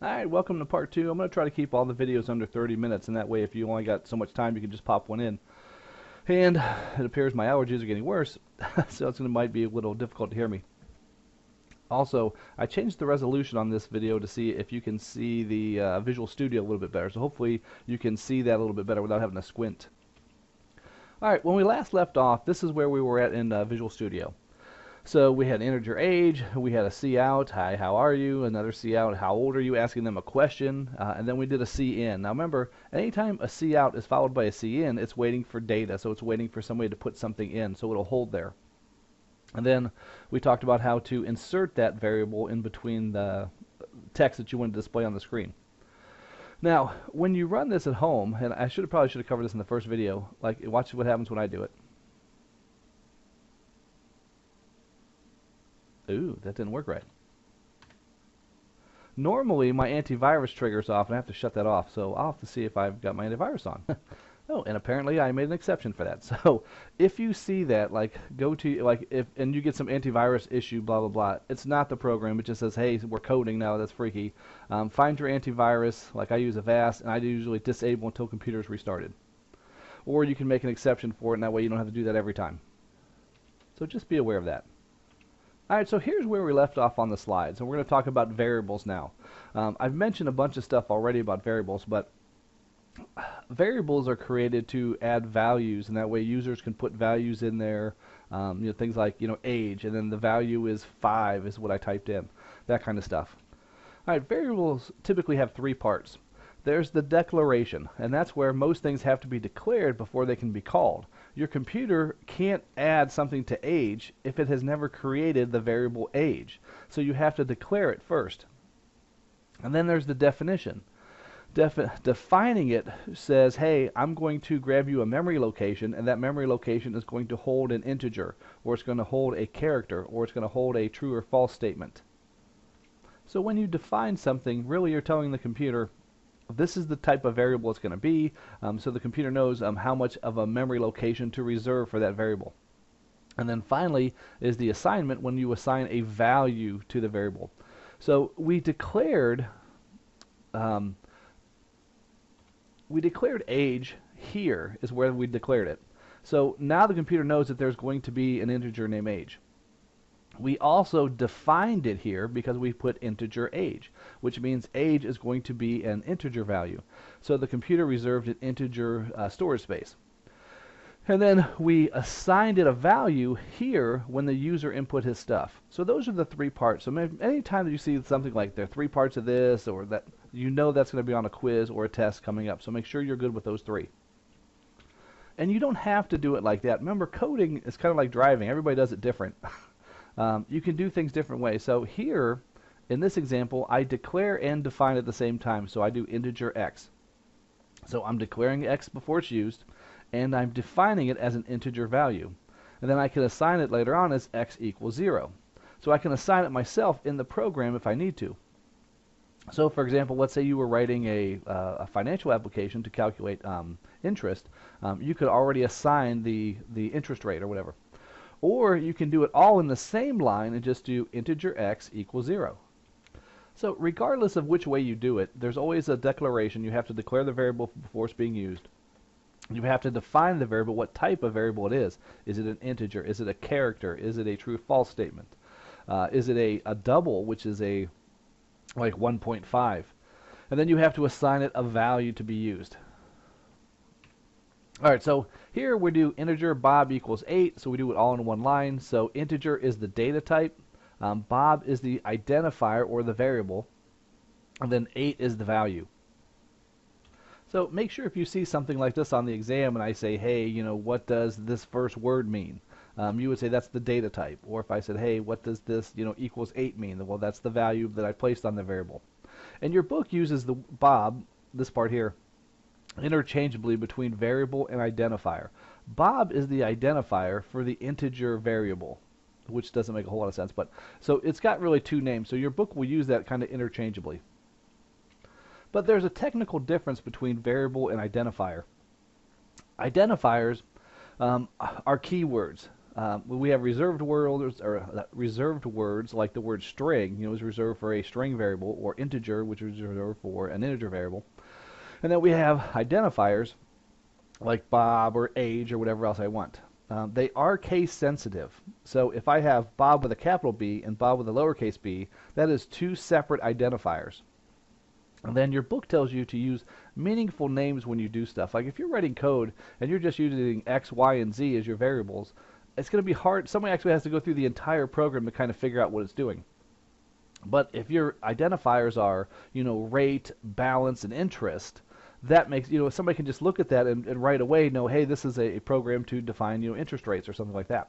Alright, welcome to part 2. I'm going to try to keep all the videos under 30 minutes, and that way if you only got so much time you can just pop one in. And it appears my allergies are getting worse, so it might be a little difficult to hear me. Also, I changed the resolution on this video to see if you can see the Visual Studio a little bit better, so hopefully you can see that a little bit better without having to squint. Alright, when we last left off, this is where we were at in Visual Studio. So we had integer age, we had a C out, hi, how are you? Another C out, how old are you? Asking them a question, and then we did a C in. Now remember, anytime a C out is followed by a C in, it's waiting for data, so it's waiting for somebody to put something in, so it'll hold there. And then we talked about how to insert that variable in between the text that you want to display on the screen. Now, when you run this at home, and I probably should have covered this in the first video, like watch what happens when I do it. Ooh, that didn't work right. Normally, my antivirus triggers off, and I have to shut that off, so I'll have to see if I've got my antivirus on. Oh, and apparently I made an exception for that. So if you see that, like, go to, like, and you get some antivirus issue, blah, blah, blah, it's not the program. It just says, hey, we're coding now, that's freaky. Find your antivirus, like I use Avast, and I usually disable until computer is restarted. Or you can make an exception for it, and that way you don't have to do that every time. So just be aware of that. Alright, so here's where we left off on the slides, and we're going to talk about variables now. I've mentioned a bunch of stuff already about variables, but variables are created to add values, and that way users can put values in there, things like, age, and then the value is 5 is what I typed in, that kind of stuff. Alright, variables typically have 3 parts. There's the declaration, and that's where most things have to be declared before they can be called. Your computer can't add something to age if it has never created the variable age. So you have to declare it first. And then there's the definition. Defining it says, hey, I'm going to grab you a memory location, and that memory location is going to hold an integer, or it's going to hold a character, or it's going to hold a true or false statement. So when you define something, really you're telling the computer, this is the type of variable it's going to be, so the computer knows how much of a memory location to reserve for that variable. And then finally is the assignment, when you assign a value to the variable. So we declared age here is where we declared it. So now the computer knows that there's going to be an integer named age. We also defined it here because we put integer age, which means age is going to be an integer value. So the computer reserved an integer storage space. And then we assigned it a value here when the user input his stuff. So those are the 3 parts. So anytime that you see something like there are 3 parts of this, or that, that's going to be on a quiz or a test coming up. So make sure you're good with those 3. And you don't have to do it like that. Remember, coding is kind of like driving. Everybody does it different. You can do things different ways. So here, in this example, I declare and define at the same time. So I do integer x. So I'm declaring x before it's used, and I'm defining it as an integer value. And then I can assign it later on as x equals 0. So I can assign it myself in the program if I need to. So for example, let's say you were writing a financial application to calculate interest. You could already assign the interest rate or whatever. Or you can do it all in the same line and just do integer x equals 0. So regardless of which way you do it, there's always a declaration. You have to declare the variable before it's being used. You have to define the variable, what type of variable it is. Is it an integer? Is it a character? Is it a true false statement? Is it a double, which is a like 1.5? And then you have to assign it a value to be used. Alright, so here we do integer Bob equals 8, so we do it all in one line. So integer is the data type, Bob is the identifier or the variable, and then 8 is the value. So make sure if you see something like this on the exam and I say, hey, what does this first word mean? You would say that's the data type. Or if I said, hey, what does this, equals 8 mean? Well, that's the value that I placed on the variable. And your book uses the Bob, this part here, interchangeably between variable and identifier. Bob is the identifier for the integer variable, which doesn't make a whole lot of sense, but so it's got really 2 names. So your book will use that kind of interchangeably. But there's a technical difference between variable and identifier. Identifiers are keywords. we have reserved words or reserved words like the word string, is reserved for a string variable, or integer, which is reserved for an integer variable. And then we have identifiers like Bob or age or whatever else I want. They are case sensitive. So if I have Bob with a capital B and Bob with a lowercase b, that is two separate identifiers. And then your book tells you to use meaningful names when you do stuff. Like if you're writing code and you're just using X, Y, and Z as your variables, it's going to be hard. Somebody actually has to go through the entire program to kind of figure out what it's doing. But if your identifiers are, rate, balance, and interest, that makes, somebody can just look at that and right away know, hey, this is a program to define, interest rates or something like that.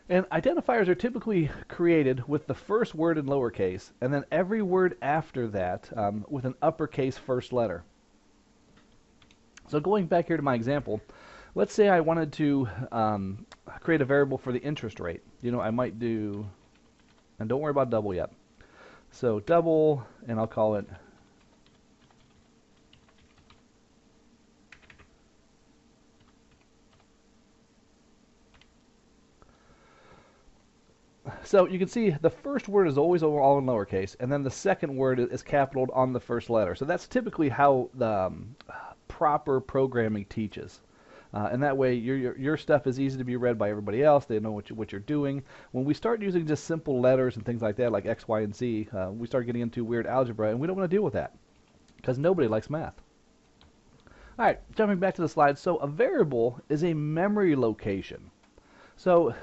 And identifiers are typically created with the first word in lowercase, and then every word after that with an uppercase first letter. So going back here to my example, let's say I wanted to create a variable for the interest rate. I might do, and don't worry about double yet. So double, and I'll call it so you can see the first word is always all in lowercase, and then the second word is capitaled on the first letter. So that's typically how the proper programming teaches. And that way your stuff is easy to be read by everybody else. They know what you're doing. When we start using just simple letters and things like that, like X, Y, and Z, we start getting into weird algebra, and we don't want to deal with that because nobody likes math. All right, jumping back to the slide. So a variable is a memory location. So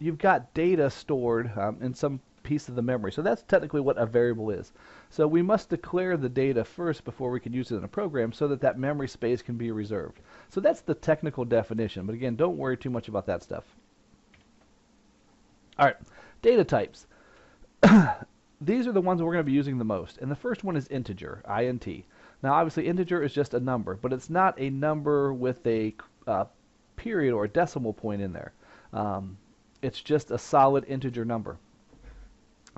you've got data stored in some piece of the memory. So that's technically what a variable is. So we must declare the data first before we can use it in a program so that that memory space can be reserved. So that's the technical definition. But again, don't worry too much about that stuff. All right, data types. These are the ones we're going to be using the most. And the first one is integer, int. Now obviously integer is just a number, but it's not a number with a period or a decimal point in there. It's just a solid integer number.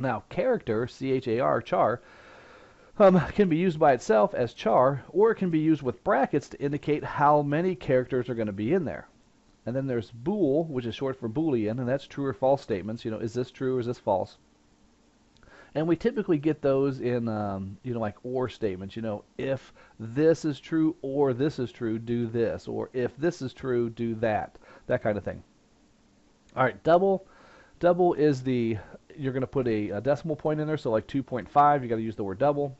Now, character, C-H-A-R, char, can be used by itself as char, or it can be used with brackets to indicate how many characters are going to be in there. And then there's bool, which is short for Boolean, and that's true or false statements. Is this true or is this false? And we typically get those in, like or statements. If this is true or this is true, do this. Or if this is true, do that. That kind of thing. All right, double. Double is you're going to put a decimal point in there, so like 2.5, you got to use the word double.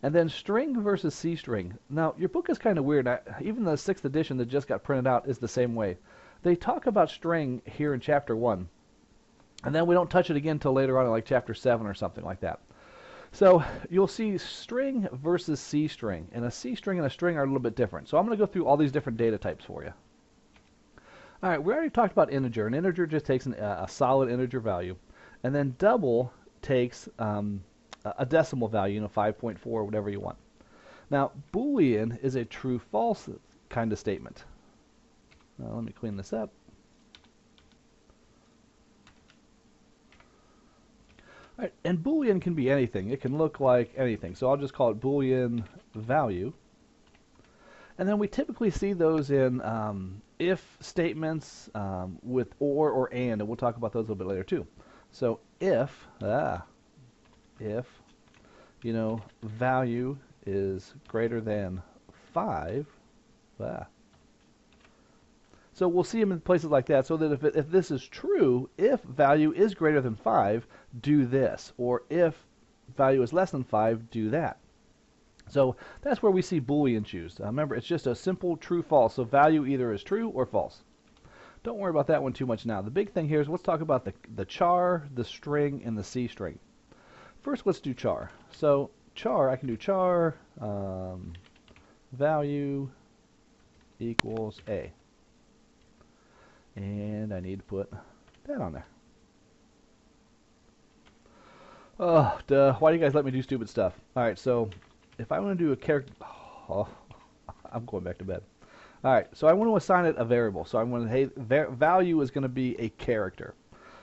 And then string versus C string. Now, your book is kind of weird. Even the 6th edition that just got printed out is the same way. They talk about string here in chapter 1. And then we don't touch it again until later on in like chapter 7 or something like that. So you'll see string versus C string. And a C string and a string are a little bit different. So I'm going to go through all these different data types for you. All right, we already talked about integer. An integer just takes a solid integer value. And then double takes a decimal value, 5.4, whatever you want. Now, Boolean is a true-false kind of statement. Now, let me clean this up. All right, and Boolean can be anything. It can look like anything. So I'll just call it Boolean value. And then we typically see those in if statements with or and we'll talk about those a little bit later too. So if value is greater than 5, so we'll see them in places like that, so that if this is true, if value is greater than 5, do this, or if value is less than 5, do that. So that's where we see Booleans used. Remember, it's just a simple true-false, so value either is true or false. Don't worry about that one too much now. The big thing here is let's talk about the char, the string, and the C string. First, let's do char. So char, I can do char value equals A. And I need to put that on there. Oh, duh. Why do you guys let me do stupid stuff? All right, so if I want to do a character... Oh, I'm going back to bed. All right, so I want to assign it a variable. So I'm going to, hey, value is going to be a character.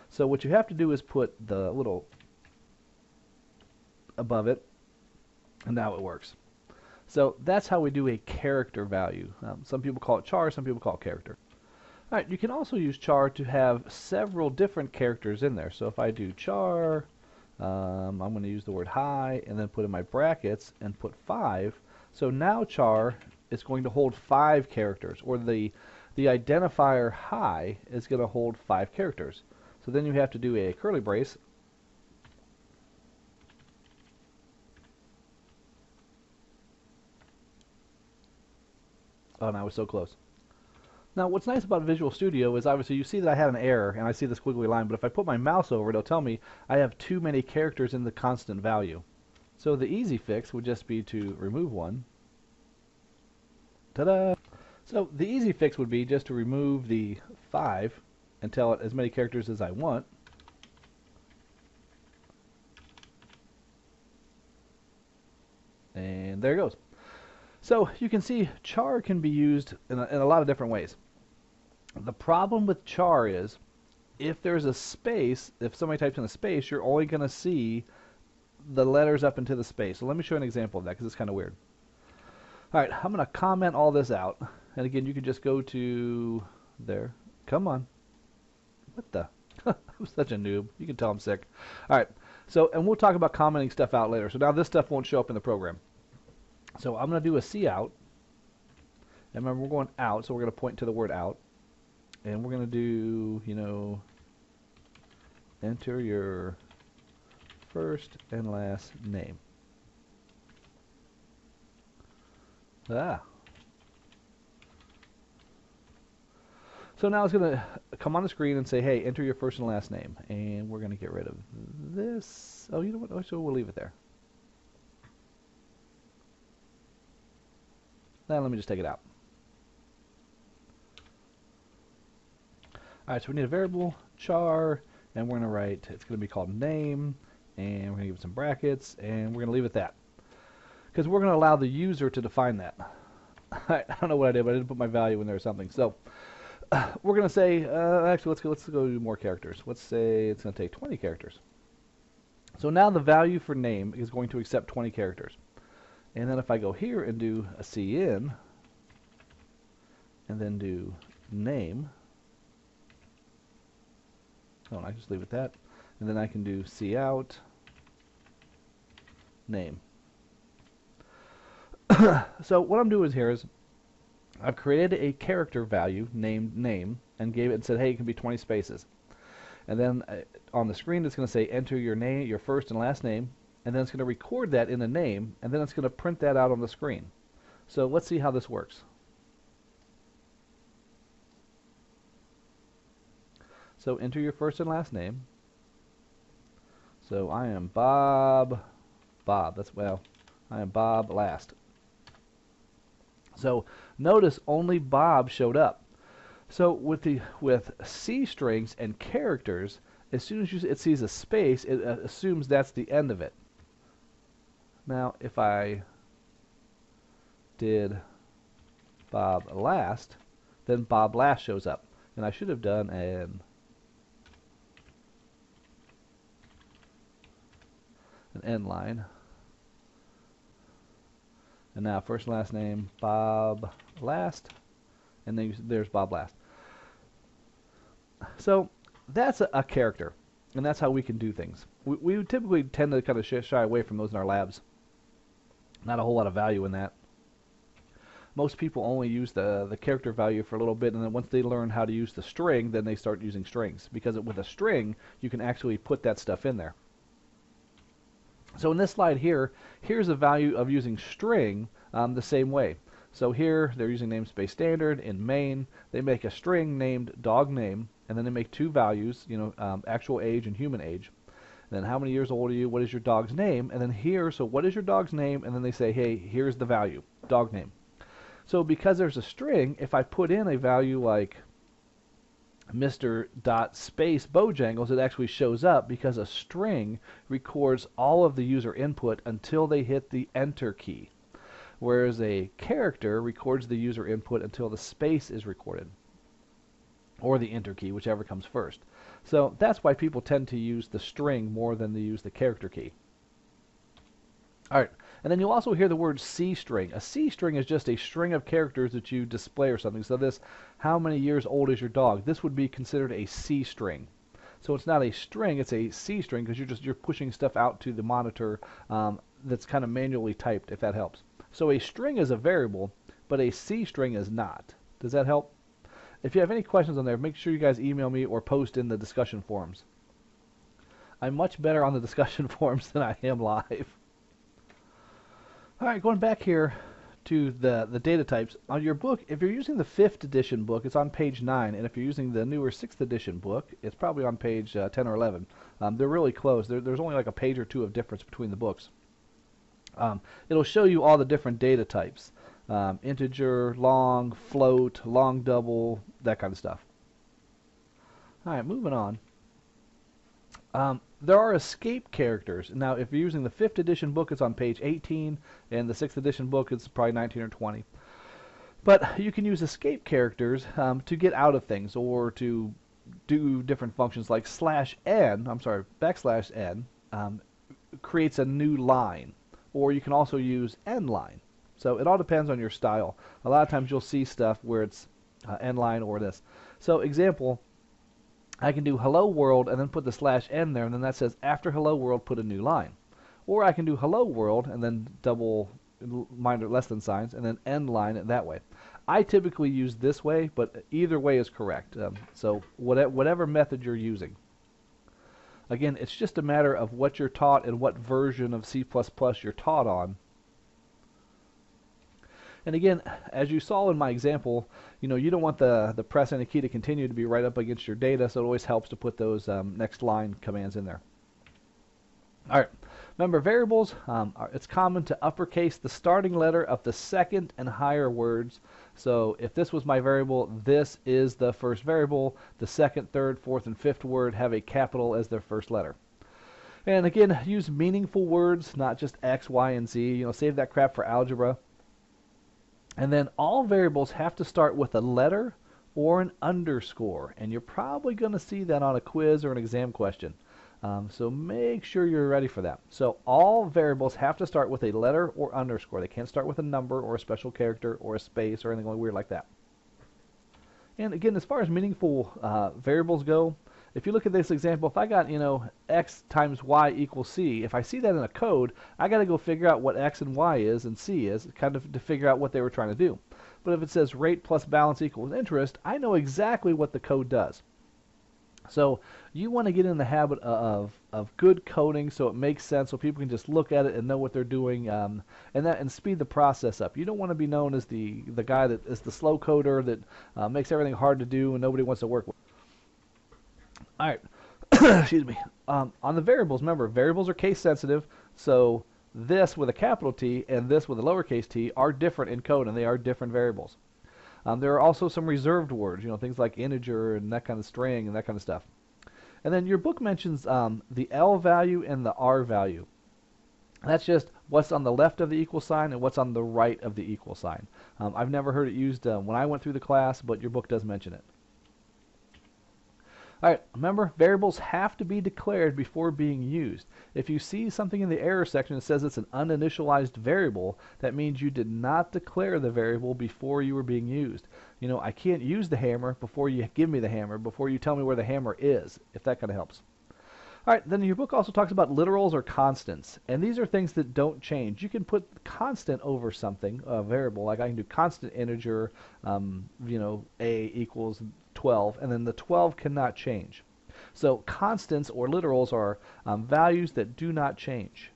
So what you have to do is put the little above it, and now it works. So that's how we do a character value. Some people call it char, some people call it character. Alright, you can also use char to have several different characters in there. So if I do char, I'm going to use the word hi and then put in my brackets and put 5. So now char is going to hold 5 characters, or the identifier hi is going to hold 5 characters. So then you have to do a curly brace. Oh, and I was so close. Now, what's nice about Visual Studio is obviously you see that I have an error and I see the squiggly line, but if I put my mouse over it, it'll tell me I have too many characters in the constant value. So the easy fix would just be to remove one. Ta-da! So the easy fix would be just to remove the 5 and tell it as many characters as I want. And there it goes. So you can see char can be used in a lot of different ways. The problem with char is if there's a space, if somebody types in a space, you're only going to see the letters up into the space. So let me show you an example of that because it's kind of weird. All right, I'm going to comment all this out. And again, you can just go to there. Come on. What the? I'm such a noob. You can tell I'm sick. All right. So, and we'll talk about commenting stuff out later. So now this stuff won't show up in the program. So I'm going to do a C out. And remember, we're going out, so we're going to point to the word out. And we're going to do, you know, enter your first and last name. Ah. So now it's going to come on the screen and say, hey, enter your first and last name. And we're going to get rid of this. Oh, you know what? Oh, so we'll leave it there. Now let me just take it out. All right, so we need a variable char, and we're going to write, it's going to be called name, and we're going to give it some brackets, and we're going to leave it at that. Because we're going to allow the user to define that. I don't know what I did, but I didn't put my value in there or something. So we're going to say, actually, let's go do more characters. Let's say it's going to take 20 characters. So now the value for name is going to accept 20 characters. And then if I go here and do a cin, and then do name, oh, and I just leave it that, and then I can do cout name. So what I'm doing here is I've created a character value named name and gave it and said, hey, it can be 20 spaces. And then on the screen it's going to say enter your name, your first and last name, and then it's going to record that in the name, and then it's going to print that out on the screen. So let's see how this works. So enter your first and last name. So I am Bob. That's, well, I am Bob last. So notice only Bob showed up. So with C strings and characters, as soon as it sees a space, it assumes that's the end of it. Now, if I did Bob last, then Bob last shows up. And I should have done an end line. And now first and last name, Bob last. And then there's Bob last. So that's a character. And that's how we can do things. We typically tend to kind of shy away from those in our labs. Not a whole lot of value in that. Most people only use the character value for a little bit, and then once they learn how to use the string, then they start using strings. Because with a string, you can actually put that stuff in there. So in this slide here, here's the value of using string the same way. So here, they're using namespace standard. In main, they make a string named dog name, and then they make 2 values, you know, actual age and human age. And then how many years old are you? What is your dog's name? And then here, so what is your dog's name? And then they say, hey, here's the value, dog name. So because there's a string, if I put in a value like Mr. Space Bojangles, it actually shows up because a string records all of the user input until they hit the enter key. Whereas a character records the user input until the space is recorded, or the enter key, whichever comes first. So that's why people tend to use the string more than they use the character key. Alright, And then you'll also hear the word C string. A C string is just a string of characters that you display or something. So this, how many years old is your dog? This would be considered a C string. So it's not a string, it's a C string because you're pushing stuff out to the monitor that's kind of manually typed, if that helps. So a string is a variable, but a C string is not. Does that help? If you have any questions on there, make sure you guys email me or post in the discussion forums. I'm much better on the discussion forums than I am live. All right, going back here to the data types. On your book, if you're using the 5th edition book, it's on page 9, and if you're using the newer 6th edition book, it's probably on page 10 or 11. They're really close. There's only like a page or two of difference between the books. It'll show you all the different data types. Integer, long, float, long double, that kind of stuff. All right, moving on. There are escape characters. Now, if you're using the 5th edition book, it's on page 18, and the 6th edition book, it's probably 19 or 20. But you can use escape characters to get out of things or to do different functions like /n creates a new line, or you can also use n line. So it all depends on your style. A lot of times you'll see stuff where it's n line or this. So example, I can do hello world and then put the /n there, and then that says after hello world put a new line. Or I can do hello world and then double minor less than signs and then end line it that way. I typically use this way, but either way is correct. So whatever method you're using. Again, it's just a matter of what you're taught and what version of C++ you're taught on. And again, as you saw in my example, you don't want the press any key to continue to be right up against your data, so it always helps to put those next line commands in there. All right, remember variables, it's common to uppercase the starting letter of the second and higher words. So if this was my variable, this is the first variable. The second, third, fourth, and fifth word have a capital as their first letter. And again, use meaningful words, not just X, Y, and Z. Save that crap for algebra. And then all variables have to start with a letter or an underscore, and you're probably going to see that on a quiz or an exam question. So make sure you're ready for that. So all variables have to start with a letter or underscore. They can't start with a number or a special character or a space or anything weird like that. And again, as far as meaningful variables go, if you look at this example, if I got, x times y equals c, if I see that in a code, I got to go figure out what x and y is and c is, kind of to figure out what they were trying to do. But if it says rate plus balance equals interest, I know exactly what the code does. So you want to get in the habit of good coding so it makes sense, so people can just look at it and know what they're doing, and speed the process up. You don't want to be known as the guy that is the slow coder that makes everything hard to do and nobody wants to work with. All right, excuse me. On the variables, remember, variables are case sensitive, so this with a capital T and this with a lowercase t are different in code, and they are different variables. There are also some reserved words, things like integer and that kind of string and that kind of stuff. And then your book mentions the L value and the R value. That's just what's on the left of the equal sign and what's on the right of the equal sign. I've never heard it used when I went through the class, but your book does mention it. All right, remember, variables have to be declared before being used. If you see something in the error section that says it's an uninitialized variable, that means you did not declare the variable before you were being used. I can't use the hammer before you give me the hammer, before you tell me where the hammer is, if that kind of helps. All right, then your book also talks about literals or constants, and these are things that don't change. You can put constant over something, a variable, like I can do constant integer, a equals 12, and then the 12 cannot change. So constants or literals are values that do not change.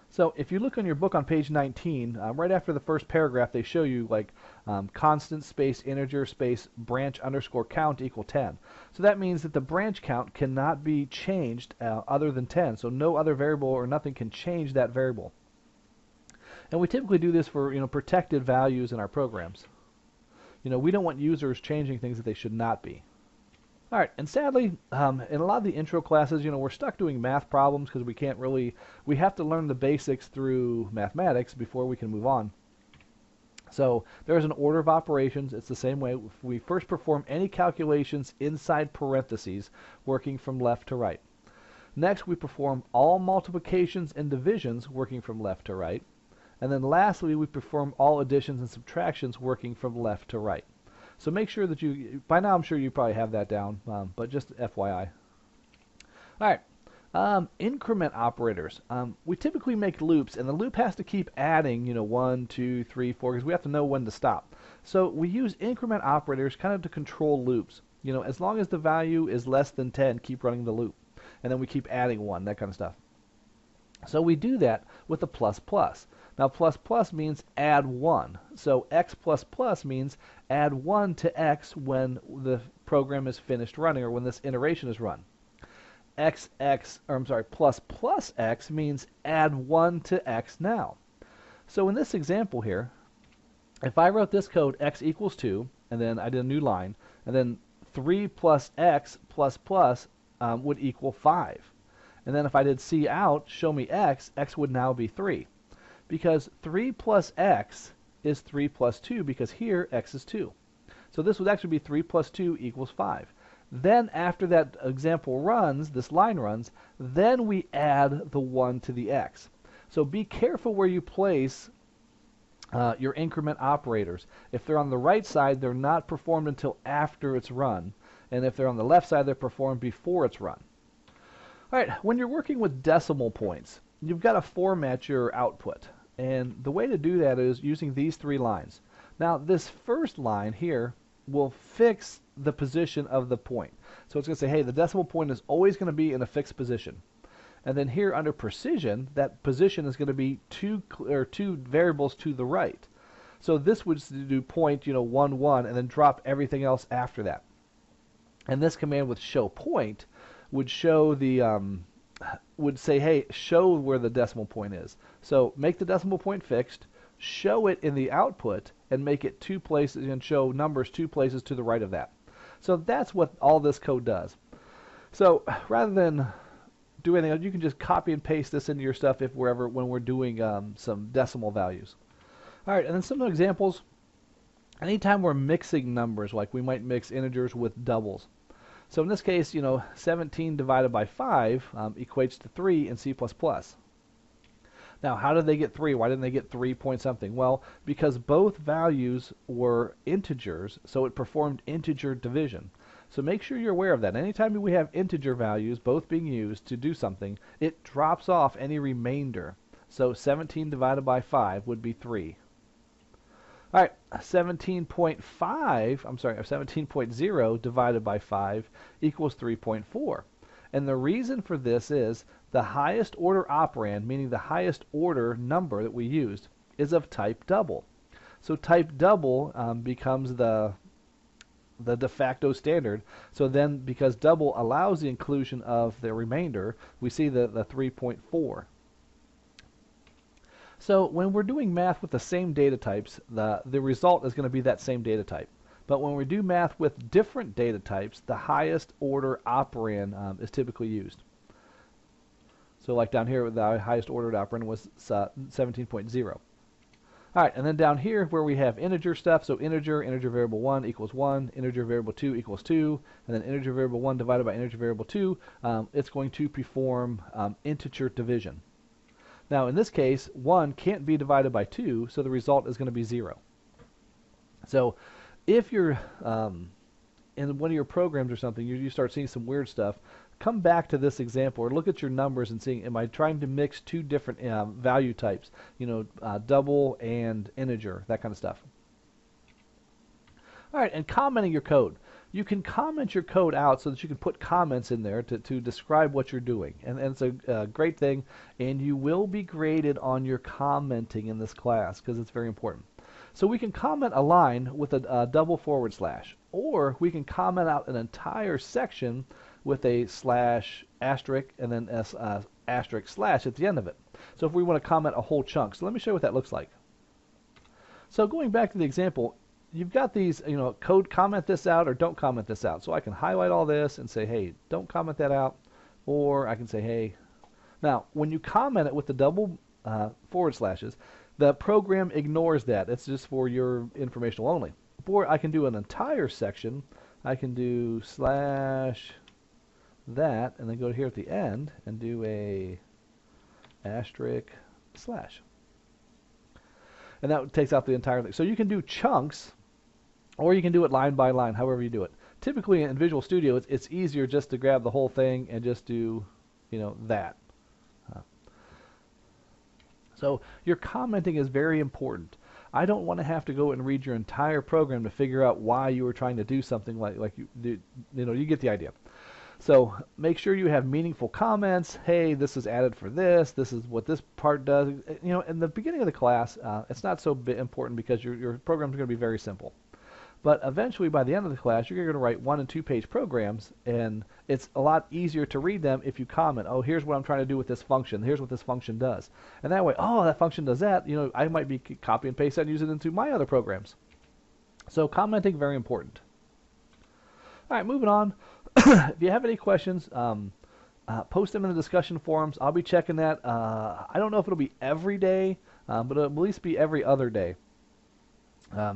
So if you look on your book on page 19, right after the first paragraph, they show you like constant space integer space branch underscore count equal 10. So that means that the branch count cannot be changed other than 10. So no other variable or nothing can change that variable. And we typically do this for protected values in our programs. We don't want users changing things that they should not be. All right, and sadly, in a lot of the intro classes, we're stuck doing math problems because we have to learn the basics through mathematics before we can move on. So there's an order of operations. It's the same way. If we first perform any calculations inside parentheses, working from left to right. Next, we perform all multiplications and divisions working from left to right. And then lastly, we perform all additions and subtractions working from left to right. So make sure that by now I'm sure you probably have that down, but just FYI. All right. Increment operators. We typically make loops, and the loop has to keep adding, 1, 2, 3, 4, because we have to know when to stop. So we use increment operators kind of to control loops. As long as the value is less than 10, keep running the loop. And then we keep adding 1, that kind of stuff. So we do that with a plus plus. Now plus plus means add 1. So x plus plus means add 1 to x when the program is finished running, or when this iteration is run. Plus plus x means add 1 to x now. So in this example here, if I wrote this code x equals 2, and then I did a new line, and then 3 plus x plus plus would equal 5. And then if I did C out, show me x, x would now be 3. Because 3 plus x is 3 plus 2, because here x is 2. So this would actually be 3 plus 2 equals 5. Then after that example runs, this line runs, then we add the 1 to the x. So be careful where you place your increment operators. If they're on the right side, they're not performed until after it's run. And if they're on the left side, they're performed before it's run. All right, when you're working with decimal points, you've got to format your output. And the way to do that is using these 3 lines. Now, this first line here will fix the position of the point. So it's going to say, hey, the decimal point is always going to be in a fixed position. And then here under precision, that position is going to be two variables to the right. So this would do point, 1, 1, and then drop everything else after that. And this command with show point would show would say, hey, show where the decimal point is. So make the decimal point fixed, show it in the output, and make it 2 places, and show numbers 2 places to the right of that. So that's what all this code does. So rather than do anything else, you can just copy and paste this into your stuff when we're doing some decimal values. All right, and then some examples. Anytime we're mixing numbers, like we might mix integers with doubles. So in this case, 17 divided by 5 equates to 3 in C++. Now, how did they get 3? Why didn't they get 3 point something? Well, because both values were integers, so it performed integer division. So make sure you're aware of that. Anytime we have integer values both being used to do something, it drops off any remainder. So 17 divided by 5 would be 3. All right, 17.0 divided by 5 equals 3.4. And the reason for this is the highest order operand, meaning the highest order number that we used, is of type double. So type double becomes the de facto standard. So then, because double allows the inclusion of the remainder, we see the 3.4. So when we're doing math with the same data types, the result is going to be that same data type. But when we do math with different data types, the highest order operand is typically used. So like down here, the highest ordered operand was 17.0. All right, and then down here where we have integer stuff, so integer variable 1 equals 1, integer variable 2 equals 2, and then integer variable 1 divided by integer variable 2, it's going to perform integer division. Now in this case, 1 can't be divided by 2, so the result is going to be 0. So if you're in one of your programs or something, you start seeing some weird stuff, come back to this example or look at your numbers and see, am I trying to mix 2 different value types, double and integer, that kind of stuff. All right, and commenting your code. You can comment your code out so that you can put comments in there to describe what you're doing. And it's a great thing, and you will be graded on your commenting in this class because it's very important. So we can comment a line with a double /, or we can comment out an entire section with a slash asterisk and then asterisk slash at the end of it. So if we want to comment a whole chunk. So let me show you what that looks like. So going back to the example, you've got these, code comment this out or don't comment this out. So I can highlight all this and say, hey, don't comment that out. Or I can say, hey. Now, when you comment it with the double /, the program ignores that. It's just for your informational only. Or I can do an entire section. I can do slash that, and then go here at the end and do a asterisk slash. And that takes out the entire thing. So you can do chunks, or you can do it line by line, however you do it. Typically in Visual Studio, it's easier just to grab the whole thing and just do, that. So your commenting is very important. I don't want to have to go and read your entire program to figure out why you were trying to do something like you do. You get the idea. So make sure you have meaningful comments. Hey, this is added for this. This is what this part does. In the beginning of the class, it's not so important because your program is going to be very simple. But eventually, by the end of the class, you're going to write 1- and 2-page programs, and it's a lot easier to read them if you comment. Oh, here's what I'm trying to do with this function. Here's what this function does. And that way, oh, that function does that. I might be copy and paste that and use it into my other programs. So commenting, very important. All right, moving on. If you have any questions, post them in the discussion forums. I'll be checking that. I don't know if it'll be every day, but it'll at least be every other day.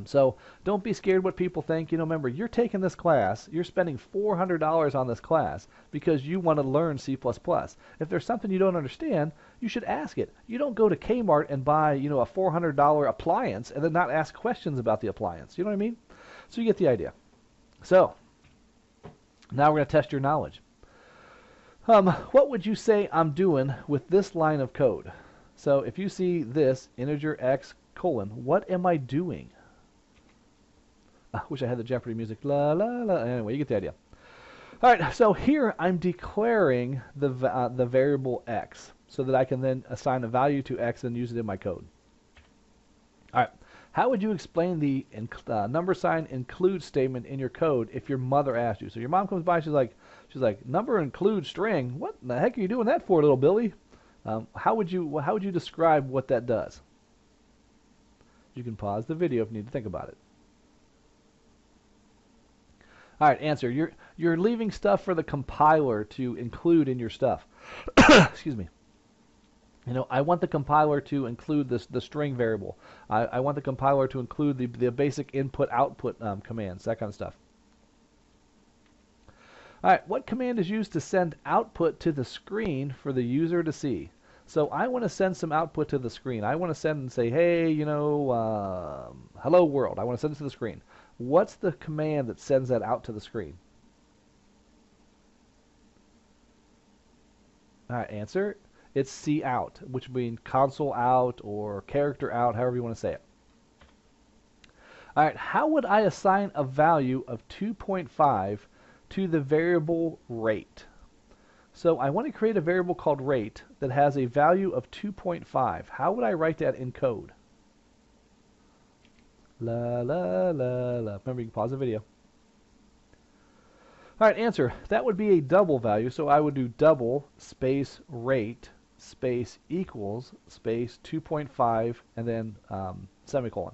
So don't be scared what people think. Remember, you're taking this class. You're spending $400 on this class because you want to learn C++. If there's something you don't understand, you should ask it. You don't go to Kmart and buy, a $400 appliance and then not ask questions about the appliance. You know what I mean? So you get the idea. So now we're going to test your knowledge. What would you say I'm doing with this line of code? So if you see this, integer x colon, what am I doing? I wish I had the Jeopardy music. La la la. Anyway, you get the idea. All right, so here I'm declaring the variable x so that I can then assign a value to x and use it in my code. All right, how would you explain the number sign include statement in your code if your mother asked you? So your mom comes by, she's like, number include string. What the heck are you doing that for, little Billy? How would you describe what that does? You can pause the video if you need to think about it. All right, answer. You're leaving stuff for the compiler to include in your stuff. Excuse me. I want the compiler to include the string variable. I want the compiler to include the basic input-output commands, that kind of stuff. All right, what command is used to send output to the screen for the user to see? So I want to send some output to the screen. I want to send and say, hey, hello world. I want to send it to the screen. What's the command that sends that out to the screen? All right, answer. It's cout, which means console out or character out, however you want to say it. All right, how would I assign a value of 2.5 to the variable rate? So I want to create a variable called rate that has a value of 2.5. How would I write that in code? La la la la. Remember, you can pause the video. All right, answer. That would be a double value, so I would do double space rate space equals space 2.5 and then semicolon.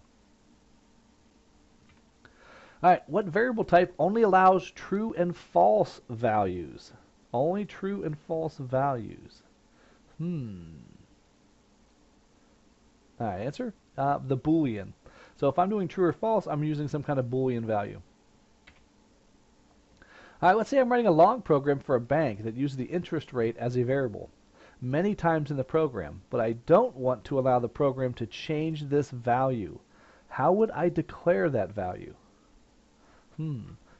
All right, what variable type only allows true and false values? Only true and false values. All right, answer. The Boolean. So if I'm doing true or false, I'm using some kind of Boolean value. All right, let's say I'm writing a long program for a bank that uses the interest rate as a variable many times in the program, but I don't want to allow the program to change this value. How would I declare that value?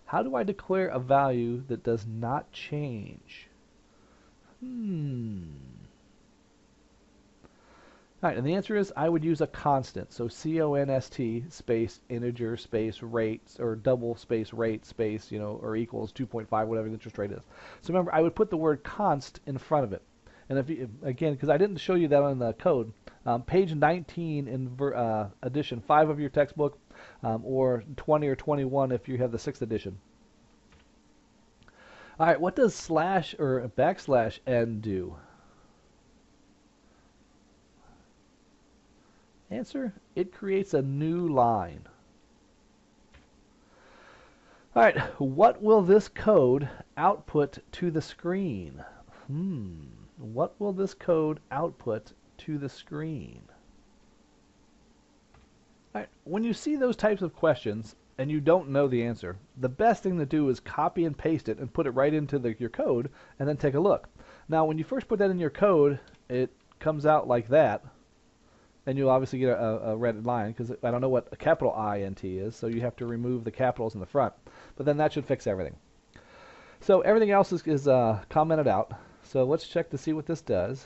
How do I declare a value that does not change? All right, and the answer is I would use a constant. So const space integer space rate or double space rate space, or equals 2.5, whatever the interest rate is. So remember, I would put the word const in front of it. And if you, again, because I didn't show you that on the code, page 19 in edition 5 of your textbook, or 20 or 21 if you have the 6th edition. All right, what does slash or backslash n do? Answer, it creates a new line. All right, what will this code output to the screen? What will this code output to the screen? All right, when you see those types of questions, and you don't know the answer, the best thing to do is copy and paste it and put it right into your code and then take a look. Now, when you first put that in your code, it comes out like that, and you'll obviously get a red line because I don't know what a capital INT is, so you have to remove the capitals in the front. But then that should fix everything. So everything else is commented out. So let's check to see what this does.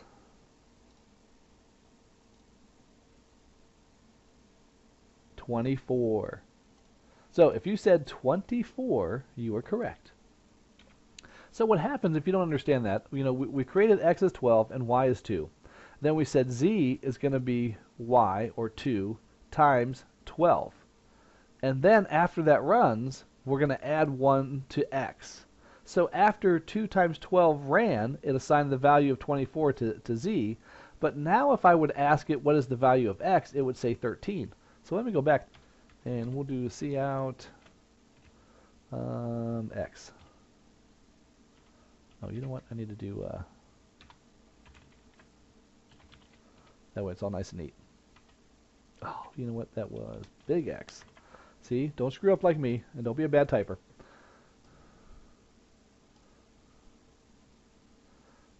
$24. So if you said 24, you were correct. So what happens if you don't understand that? You know, we created x is 12 and y is 2. Then we said z is going to be y, or 2, times 12. And then after that runs, we're going to add 1 to x. So after 2 times 12 ran, it assigned the value of 24 to z. But now if I would ask it what is the value of x, it would say 13. So let me go back, and we'll do cout x. Oh, you know what? I need to do that way it's all nice and neat. Oh, you know what that was? Big X. See? Don't screw up like me, and don't be a bad typer.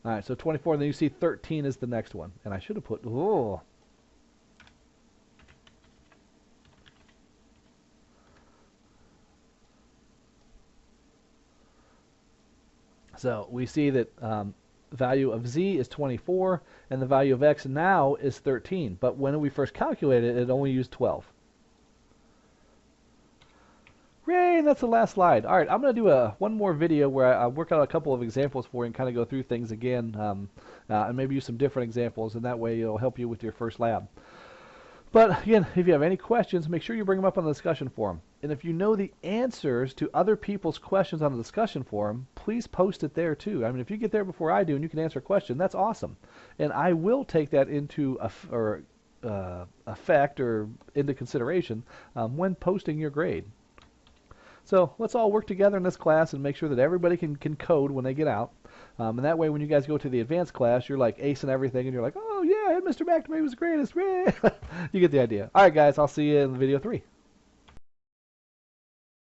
Alright, so 24, and then you see 13 is the next one. And I should have put, oh. So we see that value of z is 24, and the value of x now is 13. But when we first calculated it, it only used 12. Yay, that's the last slide. All right, I'm going to do one more video where I work out a couple of examples for you and kind of go through things again, and maybe use some different examples, and that way it'll help you with your first lab. But again, if you have any questions, make sure you bring them up on the discussion forum. And if you know the answers to other people's questions on the discussion forum, please post it there too. I mean, if you get there before I do and you can answer a question, that's awesome. And I will take that into effect or into consideration when posting your grade. So let's all work together in this class and make sure that everybody can code when they get out. And that way when you guys go to the advanced class, you're like acing everything and you're like, oh yeah, Mr. McNamara was the greatest. You get the idea. All right, guys, I'll see you in video 3.